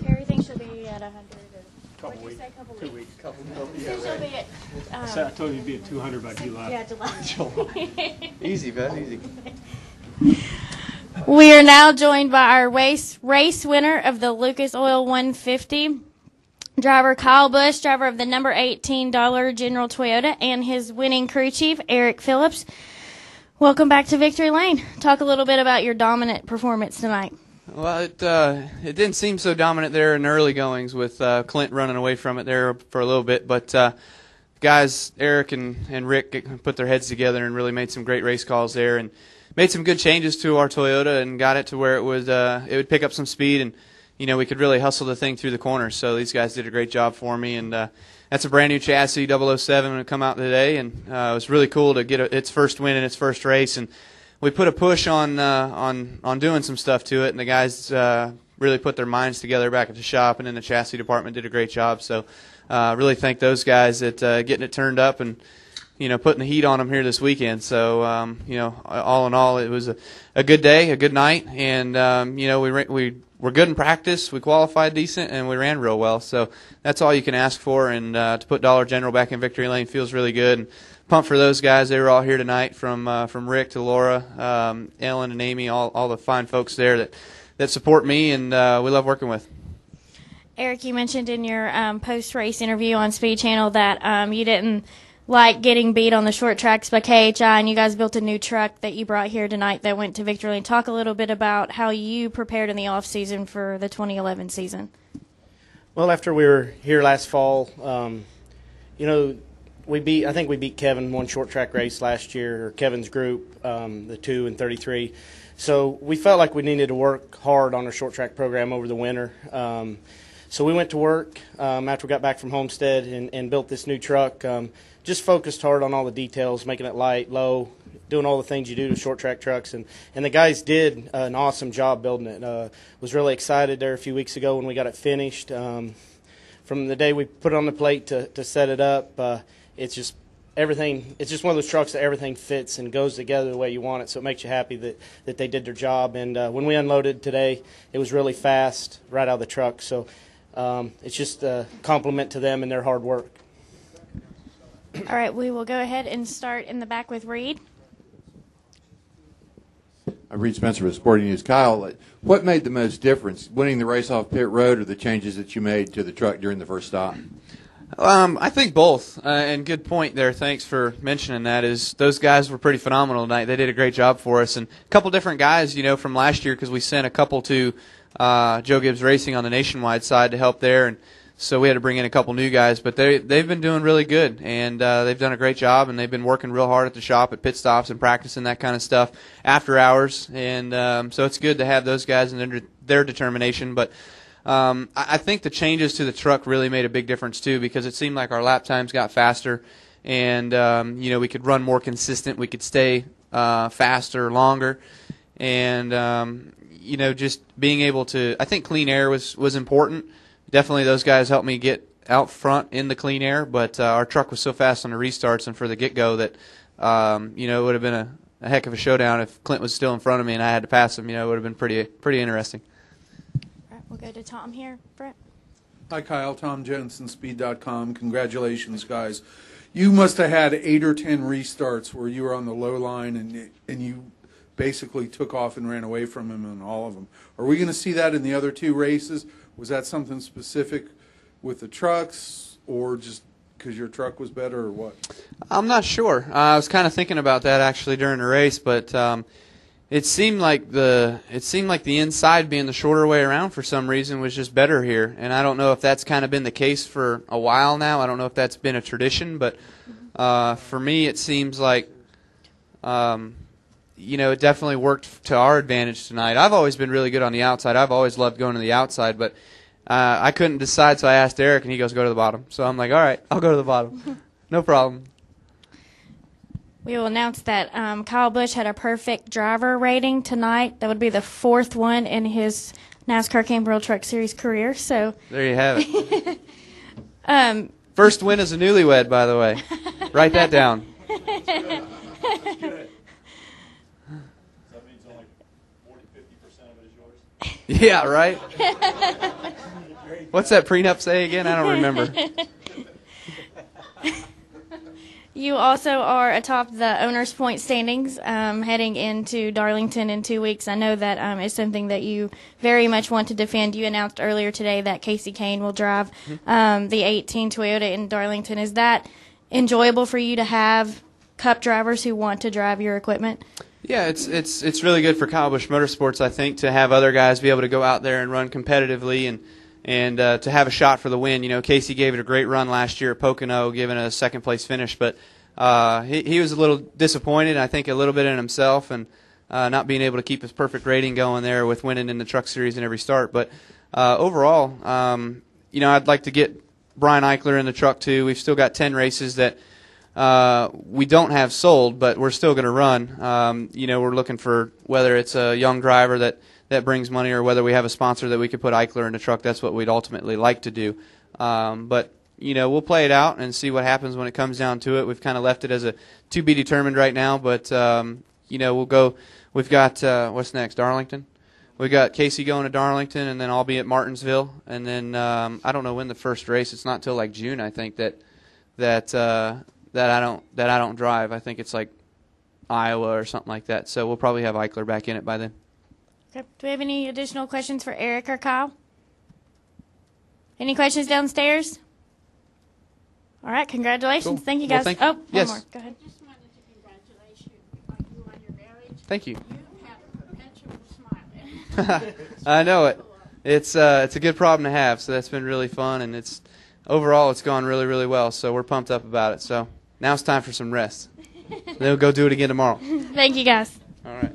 Carrie thinks she'll be at 100. Couple weeks. 2 weeks. She'll be at. I told you it'd be at 200 by July. Yeah, July. Easy, bud. Easy. We are now joined by our race winner of the Lucas Oil 150, driver Kyle Busch, driver of the number $18 General Toyota, and his winning crew chief, Eric Phillips. Welcome back to Victory Lane. Talk a little bit about your dominant performance tonight. Well, it didn't seem so dominant there in the early goings with Clint running away from it there for a little bit, but guys, Eric and Rick put their heads together and really made some great race calls there and made some good changes to our Toyota and got it to where it would pick up some speed and we could really hustle the thing through the corners. So these guys did a great job for me, and that's a brand new chassis 007 when it come out today, and it was really cool to get its first win in its first race. And we put a push on doing some stuff to it, and the guys really put their minds together back at the shop, and then the chassis department did a great job. So really thank those guys at getting it turned up and putting the heat on them here this weekend. So all in all, it was a good day, a good night, and we were good in practice. We qualified decent, and we ran real well. So that's all you can ask for. And to put Dollar General back in Victory Lane feels really good. And pumped for those guys. They were all here tonight, from Rick to Laura, Ellen and Amy, all the fine folks there that support me, and we love working with. Eric, you mentioned in your post-race interview on Speed Channel that you didn't like getting beat on the short tracks by KHI, and you guys built a new truck that you brought here tonight that went to Victory Lane. Talk a little bit about how you prepared in the off-season for the 2011 season. Well, after we were here last fall, I think we beat Kevin one short track race last year, or Kevin's group, the 2 and 33. So we felt like we needed to work hard on our short track program over the winter. So we went to work after we got back from Homestead and built this new truck. Just focused hard on all the details, making it light, low, doing all the things you do to short track trucks. And the guys did an awesome job building it. Was really excited there a few weeks ago when we got it finished. From the day we put it on the plate to set it up, it's just everything. It's just one of those trucks that everything fits and goes together the way you want it. So it makes you happy that they did their job. And when we unloaded today, it was really fast right out of the truck. So it's just a compliment to them and their hard work. All right, we will go ahead and start in the back with Reed. I'm Reed Spencer with Sporting News. Kyle, what made the most difference, winning the race off pit road or the changes that you made to the truck during the first stop? I think both, and good point there. Thanks for mentioning that. Is those guys were pretty phenomenal tonight. They did a great job for us, and a couple different guys, from last year, because we sent a couple to Joe Gibbs Racing on the nationwide side to help there, and so we had to bring in a couple new guys. But they've been doing really good, and they've done a great job, and they've been working real hard at the shop at pit stops and practicing that kind of stuff after hours, and so it's good to have those guys and their determination. But I think the changes to the truck really made a big difference too, because it seemed like our lap times got faster, and we could run more consistent. We could stay faster longer, and just being able to. I think clean air was important. Definitely, those guys helped me get out front in the clean air. But our truck was so fast on the restarts and for the get-go that it would have been a heck of a showdown if Clint was still in front of me and I had to pass him. It would have been pretty interesting. We'll go to Tom here. Brett. Hi, Kyle. Tom Jensen, Speed.com. Congratulations, guys. You must have had 8 or 10 restarts where you were on the low line and you basically took off and ran away from him in all of them. Are we going to see that in the other 2 races? Was that something specific with the trucks, or just because your truck was better, or what? I'm not sure. I was kind of thinking about that actually during the race, but it seemed like the inside being the shorter way around for some reason was just better here, and I don't know if that's kind of been the case for a while now. I don't know if that's been a tradition, but for me it seems like it definitely worked to our advantage tonight. I've always been really good on the outside. I've always loved going to the outside, but I couldn't decide, so I asked Eric, and he goes, go to the bottom. So I'm like, all right, I'll go to the bottom. No problem. We will announce that Kyle Busch had a perfect driver rating tonight. That would be the 4th one in his NASCAR Camping World Truck Series career. So there you have it. First win as a newlywed, by the way. Write that down. Yeah, right? What's that prenup say again? I don't remember. You also are atop the owners' point standings heading into Darlington in 2 weeks. I know that is something that you very much want to defend. You announced earlier today that Casey Kane will drive the 18 Toyota in Darlington. Is that enjoyable for you to have Cup drivers who want to drive your equipment? Yeah, it's really good for Kyle Busch Motorsports, I think, to have other guys be able to go out there and run competitively and to have a shot for the win. You know, Casey gave it a great run last year at Pocono, giving a second-place finish, but he was a little disappointed, I think, a little bit in himself, and not being able to keep his perfect rating going there with winning in the Truck Series in every start. But overall, you know, I'd like to get Brian Eichler in the truck too. We've still got 10 races that we don't have sold, but we're still going to run. You know, we're looking for whether it's a young driver that brings money or whether we have a sponsor that we could put Eichler in the truck. That's what we'd ultimately like to do. But, you know, we'll play it out and see what happens when it comes down to it. We've kind of left it as a to be determined right now, but, you know, we'll go. We've got, what's next, Darlington? We got Casey going to Darlington, and then I'll be at Martinsville. And then I don't know when the first race. It's not till like June, I think, that I don't drive. I think it's like Iowa or something like that. So we'll probably have Eichler back in it by then. Okay. Do we have any additional questions for Eric or Kyle? Any questions downstairs? All right. Congratulations. Cool. Thank you, Well, guys. thank Oh, you. Yes. one more. Go ahead. Just wanted to congratulate you on your marriage. Thank you. You have a perpetual smile. I know it. It's a good problem to have. So that's been really fun, and overall it's gone really, really well. So we're pumped up about it. So now it's time for some rest. Then we'll go do it again tomorrow. Thank you, guys. All right.